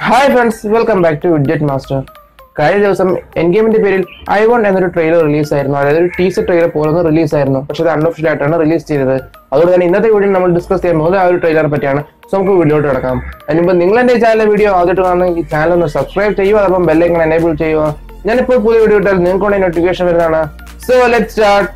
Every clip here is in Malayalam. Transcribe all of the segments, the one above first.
Hi friends, welcome back to widget master. കഴിഞ്ഞ ദിവസം എൻ ഗെയിമിന്റെ പേരിൽ ഐ1 എന്നൊരു ട്രെയിലർ റിലീസായിരുന്നു. അതായത് ഒരു ടീസർ ട്രെയിലർ പോലെ റിലീസായിരുന്നു. പക്ഷെ അത് അൺഒഫീഷ്യൽ ആയിട്ടാണ് റിലീസ് ചെയ്തത്. അതുകൊണ്ട് തന്നെ ഇന്നത്തെ വീഡിയോ നമ്മൾ ഡിസ്കസ് ചെയ്യാൻ പോകുന്നത് ആ ഒരു ട്രെയിലറെ പറ്റിയാണ്. സോ നമുക്ക് വീഡിയോട്ട് കിടക്കാം. അതിനുമ്പ് നിങ്ങൾ എന്റെ ചാനലിലെ വീഡിയോ ആദ്യമായിട്ട് കാണുന്നെങ്കിൽ ഈ ചാനൽ ഒന്ന് സബ്സ്ക്രൈബ് ചെയ്യുക, അതോടൊപ്പം ബെല്ലൈക്കൺ എനേബിൾ ചെയ്യുക. ഞാനിപ്പോൾ പുതിയ വീഡിയോ ഇട്ടാൽ നിങ്ങൾക്ക് നോട്ടിഫിക്കേഷൻ വരുന്നതാണ്. So let's start.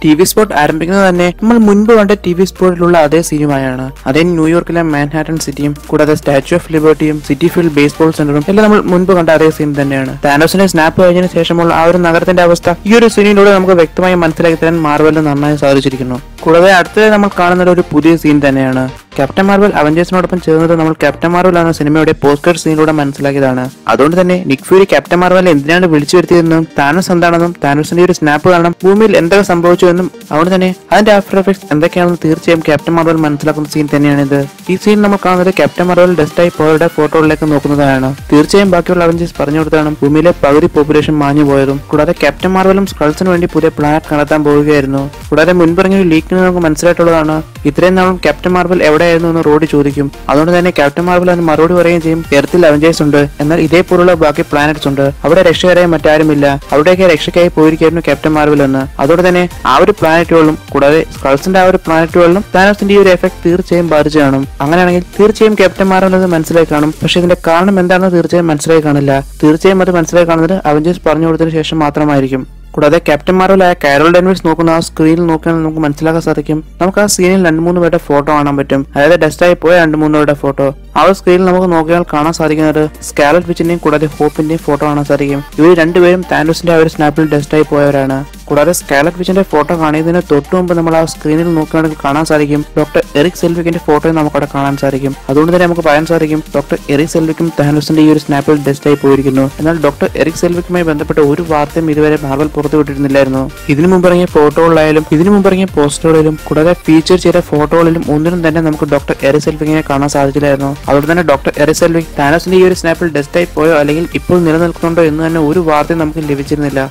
TV spot ആരംഭിക്കുന്നത് തന്നെ നമ്മൾ മുൻപ് കണ്ട TV സ്പോട്ടിലുള്ള അതേ സീനുമായാണ്. അതേ ന്യൂയോർക്കിലെ മാൻഹാട്ടൻ സിറ്റിയും കൂടാതെ സ്റ്റാച്യു ഓഫ് ലിബർട്ടിയും സിറ്റി ഫീൽഡ് ബേസ്ബോൾ സെന്ററും എല്ലാം നമ്മൾ മുൻപ് കണ്ട അതേ സീൻ തന്നെയാണ്. താനോസിന്റെ സ്നാപ്പ് കഴിഞ്ഞതിന് ശേഷമുള്ള ആ ഒരു നഗരത്തിന്റെ അവസ്ഥ ഈ ഒരു സീനിലൂടെ നമുക്ക് വ്യക്തമായി മനസ്സിലാക്കി തരാൻ മാർവലിന് നന്നായി സാധിച്ചിരിക്കുന്നു. കൂടാതെ അടുത്തത് നമ്മൾ കാണുന്നത് ഒരു പുതിയ സീൻ തന്നെയാണ്. ക്യാപ്റ്റൻ മാർവൽ അവഞ്ചേഴ്സിനോടൊപ്പം ചേർന്നത് നമ്മൾ ക്യാപ്റ്റൻ മാർവൽ എന്ന സിനിമയുടെ പോസ്റ്റ് ക്രെഡിറ്റ് സീനിലൂടെ മനസ്സിലാക്കിയതാണ്. അതുകൊണ്ട് തന്നെ നിക് ഫ്യൂരി ക്യാപ്റ്റൻ മാർവലിനെ എന്തിനാണ് വിളിച്ചു വരുത്തിയതെന്നും താനോസ് എന്താണെന്നും താനോസിന്റെ ഒരു സ്നാപ്പ് കാരണം ഭൂമിയിൽ എന്തൊക്കെ സംഭവിച്ചു എന്നും അതുകൊണ്ട് തന്നെ അതിന്റെ ആഫ്റ്റർ എഫക്ട്സ് എന്തൊക്കെയാണെന്ന് തീർച്ചയായും ക്യാപ്റ്റൻ മാർവൽ മനസ്സിലാക്കുന്ന സീൻ തന്നെയാണിത്. ഈ സീൻ നമ്മൾ കാണുന്നത് ക്യാപ്റ്റൻ മാർവൽ ഡെസ്റ്റായി പോയവരുടെ ഫോട്ടോകളിലേക്ക് നോക്കുന്നതാണ്. തീർച്ചയായും ബാക്കിയുള്ള അവഞ്ചേഴ്സ് പറഞ്ഞു കൊടുത്താണ് ഭൂമിയിലെ പകുതി പോപ്പുലേഷൻ മാഞ്ഞു പോയതും. കൂടാതെ ക്യാപ്റ്റൻ മാർവലും സ്കൾസിന് വേണ്ടി പുതിയ പ്ലാനറ്റ് കണ്ടെത്താൻ പോവുകയായിരുന്നു. കൂടാതെ മുൻപറങ്ങിയ ഒരു ലീക്കിന് നമുക്ക് മനസ്സിലായിട്ടുള്ളതാണ് ഇത്രയും നാളും ക്യാപ്റ്റൻ മാർവൽ എവിടെയായിരുന്നു എന്ന് റോഡി ചോദിക്കും. അതുകൊണ്ട് തന്നെ ക്യാപ്റ്റൻ മാർവൽ അതിന് മറുപടി പറയുകയും ചെയ്യും, എർത്തിൽ അവഞ്ചേഴ്സ് ഉണ്ട്, എന്നാൽ ഇതേപോലുള്ള ബാക്കി പ്ലാനറ്റ്സ് ഉണ്ട്, അവിടെ രക്ഷകരായി മറ്റാരുമില്ല, അവിടെയൊക്കെ രക്ഷയ്ക്കായി പോയിരിക്കായിരുന്നു ക്യാപ്റ്റൻ മാർവൽ എന്ന്. അതുകൊണ്ട് തന്നെ ആ ഒരു പ്ലാനറ്റുകളിലും കൂടാതെ സ്കൾസിന്റെ ആ ഒരു പ്ലാനറ്റുകളിലും താനോസിന്റെ ഈ ഒരു എഫക്ട് തീർച്ചയായും ബാധിച്ചു കാണും. അങ്ങനെയാണെങ്കിൽ തീർച്ചയായും ക്യാപ്റ്റൻ മാർവൽ അത് മനസ്സിലായി കാണും. പക്ഷെ ഇതിന്റെ കാരണം എന്താണെന്ന് തീർച്ചയായും മനസ്സിലായി കാണില്ല. തീർച്ചയായും അത് മനസ്സിലായി കാണുന്നത് അവഞ്ചേഴ്സ് പറഞ്ഞു കൊടുത്തതിന് ശേഷം മാത്രമായിരിക്കും. കൂടാതെ ക്യാപ്റ്റൻ മാർവലായ കാരോൾ ഡാൻവേഴ്സ് നോക്കുന്ന ആ സ്ക്രീനിൽ നോക്കിയാൽ നമുക്ക് മനസ്സിലാക്കാൻ സാധിക്കും. നമുക്ക് ആ സീനിൽ 2-3 പേരുടെ ഫോട്ടോ കാണാൻ പറ്റും. അതായത് ഡെസ്റ്റായി പോയ 2-3 പേരുടെ ഫോട്ടോ ആ ഒരു സ്ക്രീനിൽ നമുക്ക് നോക്കിയാൽ കാണാൻ സാധിക്കുന്നത് സ്കാർലറ്റ് വിച്ചിന്റെയും കൂടാതെ ഹോപ്പിന്റെയും ഫോട്ടോ കാണാൻ സാധിക്കും. ഇവർ രണ്ടുപേരും താനോസിന്റെ ആ ഒരു സ്നാപ്പിൽ ഡെസ്റ്റായി പോയവരാണ്. കൂടാതെ സ്കാർലറ്റ് വിച്ചിന്റെ ഫോട്ടോ കാണുന്നതിന് തൊട്ടു മുമ്പ് നമ്മൾ ആ സ്ക്രീനിൽ നോക്കുകയാണെങ്കിൽ കാണാൻ സാധിക്കും ഡോക്ടർ എറിക് സെൽവിക്കിന്റെ ഫോട്ടോയും നമുക്കവിടെ കാണാൻ സാധിക്കും. അതുകൊണ്ട് തന്നെ നമുക്ക് പറയാൻ സാധിക്കും ഡോക്ടർ എറിക് സെൽവിക്കും താനോസിന്റെ ഈ ഒരു സ്നാപ്പിൽ ഡെസ്റ്റായി പോയിരിക്കുന്നു. എന്നാൽ ഡോക്ടർ എറിക് സെൽവിക്കുമായി ബന്ധപ്പെട്ട ഒരു വാർത്തയും ഇതുവരെ മാർവൽ പുറത്തുവിട്ടിരുന്നില്ലായിരുന്നു. ഇതിനു മുമ്പിറങ്ങിയ ഫോട്ടോകളിലായാലും ഇതിനു മുമ്പിറങ്ങിയ പോസ്റ്ററുകളിലും കൂടാതെ ഫീച്ചർ ചെയ്ത ഫോട്ടോകളിലും ഒന്നിനും തന്നെ നമുക്ക് ഡോക്ടർ എറിക് സെൽവിക്കിനെ കാണാൻ സാധിച്ചില്ലായിരുന്നു. അതുകൊണ്ട് തന്നെ ഡോക്ടർ എറിക് സെൽവിക് താനോസിന്റെ ഈ ഒരു സ്നാപ്പിൽ ഡെസ്റ്റായി പോയോ അല്ലെങ്കിൽ ഇപ്പോൾ നിലനിൽക്കുന്നുണ്ടോ എന്ന് തന്നെ ഒരു വാർത്തയും നമുക്ക് ലഭിച്ചിരുന്നില്ല.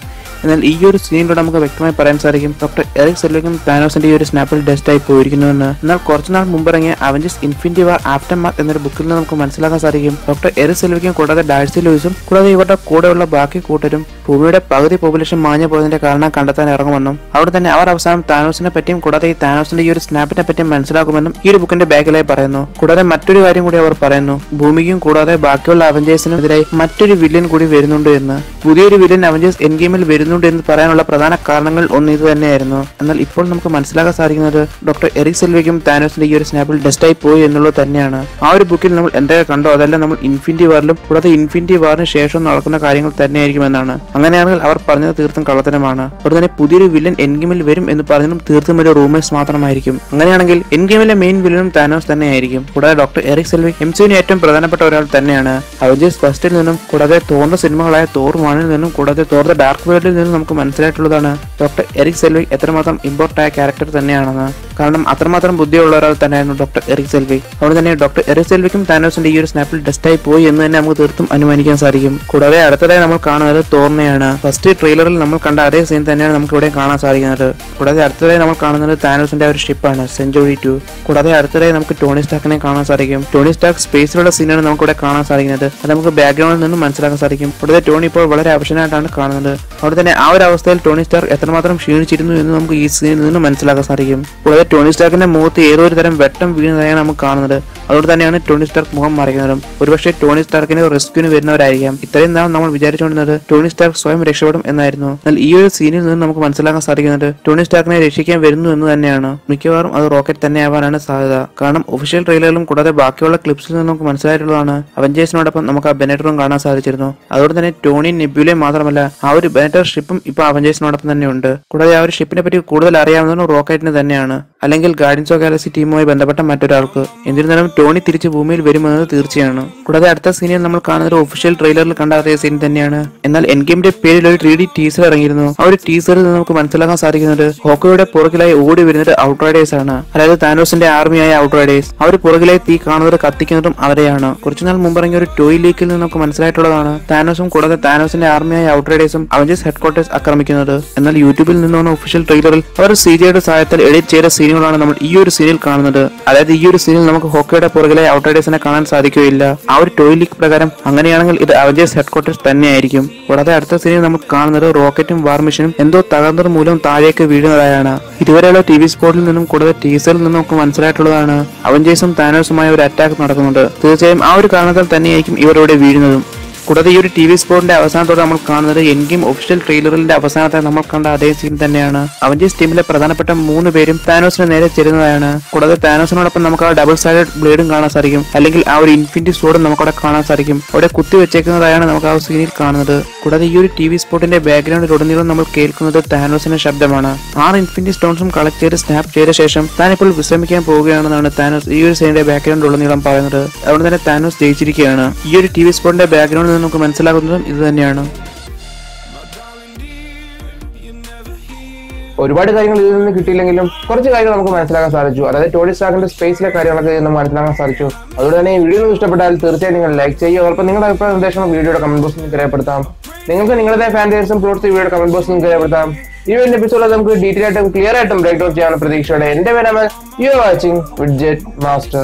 എന്നാൽ ഈ ഒരു സീനിലൂടെ നമുക്ക് വ്യക്തമായി പറയാൻ സാധിക്കും ഡോക്ടർ എറിക് സെൽവിക്കും താനോസിന്റെ ഈ ഒരു സ്നാപ്പിൽ ഡെസ്റ്റായി പോയിരിക്കുന്നുവെന്ന്. എന്നാൽ കുറച്ചുനാൾ മുമ്പിറങ്ങിയ അവഞ്ചേഴ്സ് ഇൻഫിനിറ്റി വാർ ആഫ്റ്റർ മാത്ത് എന്നൊരു ബുക്കിൽ നിന്ന് നമുക്ക് മനസ്സിലാക്കാൻ സാധിക്കും ഡോക്ടർ എറിക് സെൽവിക്കും കൂടാതെ ഡാഴ്സി ലൂയിസും കൂടാതെ ഇവരുടെ കൂടെയുള്ള ബാക്കി കൂട്ടരും ഭൂമിയുടെ പകുതി പോപ്പുലേഷൻ മാഞ്ഞു പോയതിന്റെ കാരണം കണ്ടെത്താൻ ഇറങ്ങുമെന്നും അവിടെ തന്നെ അവർ അവസാനം താനോസിനെ പറ്റിയും കൂടാതെ ഈ താനോസിന്റെ ഈ ഒരു സ്നാപ്പിനെ പറ്റിയും മനസ്സിലാക്കുമെന്നും ഈ ഒരു ബുക്കിന്റെ ബാക്കിലായി പറയുന്നു. കൂടാതെ മറ്റൊരു കാര്യം കൂടി അവർ പറയുന്നു, ഭൂമിക്കും കൂടാതെ ബാക്കിയുള്ള അവഞ്ചേഴ്സിനും എതിരായി മറ്റൊരു വില്ലൻ കൂടി വരുന്നുണ്ട് എന്ന്. പുതിയൊരു വില്ലൻ അവഞ്ചേഴ്സ് എൻ ഗെയിമിൽ വരുന്നുണ്ട് എന്ന് പറയാനുള്ള പ്രധാന കാരണങ്ങൾ ഒന്ന് ഇത് തന്നെയായിരുന്നു. എന്നാൽ ഇപ്പോൾ നമുക്ക് മനസ്സിലാക്കാൻ സാധിക്കുന്നത് ഡോക്ടർ എറിക് സെൽവിക്കും താനോസിന്റെ ഈ ഒരു സ്നാപ്പിൽ ഡെസ്റ്റായി പോയി എന്നുള്ളത് തന്നെയാണ്. ആ ഒരു ബുക്കിൽ നമ്മൾ എന്തൊക്കെ കണ്ടോ അതെല്ലാം നമ്മൾ ഇൻഫിനിറ്റി വാറിലും കൂടാതെ ഇൻഫിനിറ്റി വാറിന് ശേഷം നടക്കുന്ന കാര്യങ്ങൾ തന്നെയായിരിക്കും എന്നാണ്. അങ്ങനെയാണെങ്കിൽ അവർ പറഞ്ഞത് തീർത്തും കള്ളത്തരമാണ്. അതുകൊണ്ട് തന്നെ പുതിയൊരു വില്ലൻ എൻ ഗെയിമിൽ വരും എന്ന് പറഞ്ഞതും തീർത്തും ഒരു റൂമേഴ്സ് മാത്രമായിരിക്കും. അങ്ങനെയാണെങ്കിൽ എൻ ഗെയിമിലെ മെയിൻ വില്ലനും താനോസ് തന്നെയായിരിക്കും. കൂടാതെ ഡോക്ടർ എറിക് സെൽവിക് എംസിയുവിന് ഏറ്റവും പ്രധാനപ്പെട്ട ഒരാൾ തന്നെയാണ്. അവഞ്ചേഴ്സ് ഫസ്റ്റിൽ നിന്നും കൂടാതെ തോർന്ന സിനിമകളായ തോർ 1 നിന്നും കൂടാതെ തോർ ദ ഡാർക്ക് വേൾഡിൽ നിന്നും നമുക്ക് മനസ്സിലായിട്ടുള്ളതാണ് ഡോക്ടർ എറിക് സെൽവിക് എത്രമാത്രം ഇമ്പോർട്ടന്റ് ആയ ക്യാരക്ടർ തന്നെയാണെന്ന്. കാരണം അത്രമാത്രം ബുദ്ധിയുള്ള ഒരാൾ തന്നെയായിരുന്നു ഡോക്ടർ എറിക് സെൽവിക്. അതുകൊണ്ട് തന്നെ ഡോക്ടർ എറിക് സെൽവിക്കും താനോസിന്റെ ഈ ഒരു സ്നാപ്പിൽ ഡെസ്റ്റായി പോയി എന്ന് തന്നെ നമുക്ക് തീർത്തും അനുമാനിക്കാൻ സാധിക്കും. കൂടാതെ അടുത്തതായി നമ്മൾ കാണുന്നത് തോർനെയാണ്. ഫസ്റ്റ് ട്രെയിലറിൽ നമ്മൾ കണ്ട അതേ സീൻ തന്നെയാണ് നമുക്ക് ഇവിടെ കാണാൻ സാധിക്കുന്നത്. കൂടാതെ അടുത്തതായി നമ്മൾ കാണുന്നത് താനോസിന്റെ ഒരു ഷിപ്പാണ് സെഞ്ചുറി 2. കൂടാതെ അടുത്തതായി നമുക്ക് ടോണി സ്റ്റാർക്കിനെ കാണാൻ സാധിക്കും. ടോണി സ്റ്റാർക്ക് സ്പേസിലുള്ള സീനാണ് നമുക്ക് ഇവിടെ കാണാൻ സാധിക്കുന്നത്. അത് നമുക്ക് ബാക്ക്ഗ്രൗണ്ടിൽ നിന്നും മനസ്സിലാക്കാൻ സാധിക്കും. കൂടാതെ ടോണി ഇപ്പോൾ വളരെ അവശനായിട്ടാണ് കാണുന്നത്. അവിടെ തന്നെ ആ ഒരു അവസ്ഥയിൽ ടോണി സ്റ്റാർക്ക് എത്രമാത്രം ക്ഷീണിച്ചിരുന്നു എന്ന് നമുക്ക് ഈ സീനിൽ നിന്ന് മനസ്സിലാക്കാൻ സാധിക്കും. കൂടാതെ ടോണി സ്റ്റാർക്കിന്റെ മുഖത്ത് ഏതോ ഒരു തരം വെട്ടം വീണതായാണ് നമുക്ക് കാണുന്നത്. അതുകൊണ്ട് തന്നെയാണ് ടോണി സ്റ്റാർക്ക് മുഖം മറയ്ക്കുന്നതും. ഒരുപക്ഷെ ടോണി സ്റ്റാർക്കിന് റെസ്ക്യൂവിന് വരുന്നവരായിരിക്കാം. ഇത്രയും നാൾ നമ്മൾ വിചാരിച്ചുകൊണ്ടിരുന്നത് ടോണി സ്റ്റാർക്ക് സ്വയം രക്ഷപ്പെടും എന്നായിരുന്നു. എന്നാൽ ഈ ഒരു സീനിൽ നിന്ന് നമുക്ക് മനസ്സിലാക്കാൻ സാധിക്കുന്നത് ടോണി സ്റ്റാർക്കിനെ രക്ഷിക്കാൻ വരുന്നു എന്ന് തന്നെയാണ്. മിക്കവാറും അത് റോക്കറ്റ് തന്നെ ആവാനാണ് സാധ്യത. കാരണം ഒഫീഷ്യൽ ട്രെയിലറിലും കൂടാതെ ബാക്കിയുള്ള ക്ലിപ്സിൽ നിന്ന് നമുക്ക് മനസ്സിലായിട്ടുള്ളതാണ് അവഞ്ചേഴ്സിനോടൊപ്പം നമുക്ക് ആ ബെനറ്ററും കാണാൻ സാധിച്ചിരുന്നു. അതുകൊണ്ട് തന്നെ ടോണി നെബ്യുലയും മാത്രമല്ല ആ ഒരു ബെനറ്റർ ഷിപ്പും ഇപ്പൊ അവഞ്ചേഴ്സിനോടൊപ്പം തന്നെ ഉണ്ട്. കൂടാതെ ആ ഒരു ഷിപ്പിനെ പറ്റി കൂടുതൽ അറിയാവുന്നത് റോക്കറ്റിന് തന്നെയാണ്, അല്ലെങ്കിൽ ഗാർഡിയൻസ് ഓഫ് ഗാലക്സി ടീമുമായി ബന്ധപ്പെട്ട മറ്റൊരാൾക്ക്. എന്നിരുന്നാലും ടോണി തിരിച്ച് ഭൂമിയിൽ വരുമെന്നത് തീർച്ചയാണ്. കൂടാതെ അടുത്ത സീനിൽ നമ്മൾ കാണുന്നത് ഒഫീഷ്യൽ ട്രെയിലറിൽ കണ്ട അതേ സീൻ തന്നെയാണ്. എന്നാൽ എൻ ഗെയിമിന്റെ പേരിൽ ഒരു 3D ടീസർ ഇറങ്ങിയിരുന്നു. ആ ഒരു ടീസറിൽ നിന്ന് നമുക്ക് മനസ്സിലാക്കാൻ സാധിക്കുന്നത് ഹോക്കോയുടെ പുറകിലായി ഓടി വരുന്നത് ഔട്ട്റൈഡേഴ്സ് ആണ്. അതായത് താനോസിന്റെ ആർമിയായ ഔട്ട്റൈഡേഴ്സ്. ആ ഒരു പുറകിലായി തീ കാണുന്നത് കത്തിക്കുന്നതും അവരെയാണ്. കുറച്ചുനാൾ മുമ്പിറങ്ങിയ ഒരു ടോയ് ലീക്കിൽ നിന്ന് നമുക്ക് മനസ്സിലായിട്ടുള്ളതാണ് താനോസും കൂടാതെ താനോസിന്റെ ആർമിയായ ഔട്ട്റൈഡേഴ്സും അവഞ്ചേഴ്സ് ഹെഡ്ക്വാർട്ടേഴ്സ് ആക്രമിക്കുന്നത്. എന്നാൽ യൂട്യൂബിൽ നിന്ന് വന്ന ഒഫീഷ്യൽ ട്രെയിലറിൽ അവർ CGIയുടെ സഹായത്താൽ എഡിറ്റ് ചെയ്ത സീൻ സീനുകളാണ് നമ്മൾ ഈ ഒരു സീനിൽ കാണുന്നത്. അതായത് ഈ ഒരു സീനിൽ നമുക്ക് ഹോക്കയുടെ പുറകിലെ ഔട്ട്റൈഡേഴ്സിനെ കാണാൻ സാധിക്കുകയില്ല. ആ ഒരു ടോയ് ലീക്ക് പ്രകാരം അങ്ങനെയാണെങ്കിൽ ഇത് അവഞ്ചേഴ്സ് ഹെഡ്ക്വാർട്ടേഴ്സ് തന്നെയായിരിക്കും. കൂടാതെ അടുത്ത സീനിൽ നമുക്ക് കാണുന്നത് റോക്കറ്റും വാർ മെഷീനും എന്തോ തകർന്നത് മൂലം താഴേക്ക് വീഴുന്നതായാണ്. ഇതുവരെയുള്ള TV സ്പോട്ടിൽ നിന്നും കൂടാതെ ടീസറിൽ നിന്നും നമുക്ക് മനസ്സിലായിട്ടുള്ളതാണ് അവഞ്ചേഴ്സും താനോസുമായ ഒരു അറ്റാക്ക് നടക്കുന്നുണ്ട്. തീർച്ചയായും ആ ഒരു കാരണത്താൽ തന്നെയായിരിക്കും ഇവർ ഇവിടെ വീഴുന്നതും. കൂടാതെ ഈ ഒരു TV സ്പോട്ടിന്റെ അവസാനത്തോടെ നമ്മൾ കാണുന്നത് എൻഡ് ഗെയിം ഒഫീഷ്യൽ ട്രെയിലറിന്റെ അവസാനത്തെ നമ്മൾ കണ്ട അതേ സീൻ തന്നെയാണ്. അവഞ്ചേഴ്സ് ടീമിലെ പ്രധാനപ്പെട്ട 3 പേരും താനോസിന് നേരെ ചെല്ലുന്നതാണ്. കൂടാതെ താനോസിനോടൊപ്പം നമുക്ക് ആ ഡബിൾ സൈഡഡ് ബ്ലേഡും കാണാൻ സാധിക്കും, അല്ലെങ്കിൽ ആ ഒരു ഇൻഫിനിറ്റി സോഡും നമുക്കവിടെ കാണാൻ സാധിക്കും. അവിടെ കുത്തി വെച്ചേക്കുന്നതായാണ് നമുക്ക് ആ സീനിൽ കാണുന്നത്. കൂടാതെ ഈ ഒരു TV സ്പോട്ടിന്റെ ബാക്ക്ഗ്രൗണ്ടിലുടനീളം നമ്മൾ കേൾക്കുന്നത് താനോസിന്റെ ശബ്ദമാണ്. 6 ഇൻഫിനിറ്റി സ്റ്റോൺസും കളക്ട് ചെയ്ത് സ്നാപ്പ് ചെയ്ത ശേഷം താൻ ഇപ്പോൾ വിശ്രമിക്കാൻ പോവുകയാണെന്നാണ് താനോസ് ഈ ഒരു സീനിന്റെ ബാക്ക്ഗ്രൗണ്ടിലുടനീളം പറയുന്നത്. അതുകൊണ്ട് തന്നെ താനോസ് ജയിച്ചിരിക്കുകയാണ്. ഈ ഒരു TV സ്പോട്ടിന്റെ ബാക്ക്ഗ്രൗണ്ടിൽ നമുക്ക് മനസ്സിലാകുന്നതും ഇത് തന്നെയാണ്. ഒരുപാട് കാര്യങ്ങൾ ഇതിൽ നിന്ന് കിട്ടിയില്ലെങ്കിലും കുറച്ച് കാര്യങ്ങൾ നമുക്ക് മനസ്സിലാക്കാൻ സാധിച്ചു. അതായത് ടോണി സ്റ്റാർക്കിന്റെ സ്പേസിലെ കാര്യങ്ങളൊക്കെ നമുക്ക് മനസ്സിലാക്കാൻ സാധിച്ചു. അതുകൊണ്ട് തന്നെ ഈ വീഡിയോ ഇഷ്ടപ്പെട്ടാൽ തീർച്ചയായും നിങ്ങൾ ലൈക്ക് ചെയ്യുക. അപ്പോൾ നിങ്ങളുടെ അഭിപ്രായ നിർദ്ദേശങ്ങൾ വീഡിയോയുടെ കമന്റ് ബോക്സിൽ രേഖപ്പെടുത്താം. നിങ്ങൾക്ക് നിങ്ങളുടെ ഫാൻറ്റേഴ്സും പ്ലോട്ട്സ് വീഡിയോയുടെ കമന്റ് ബോക്സിൽ രേഖപ്പെടുത്താം. ഈ വീഡിയോ എപ്പിസോഡിൽ നമുക്ക് ഡീറ്റെയിൽ ആയിട്ടും ക്ലിയർ ആയിട്ടും ബ്രേക്ക് ഡൗൺ ചെയ്യാനുള്ള പ്രതീക്ഷയോടെ എന്റെ പേര് you are watching widget master.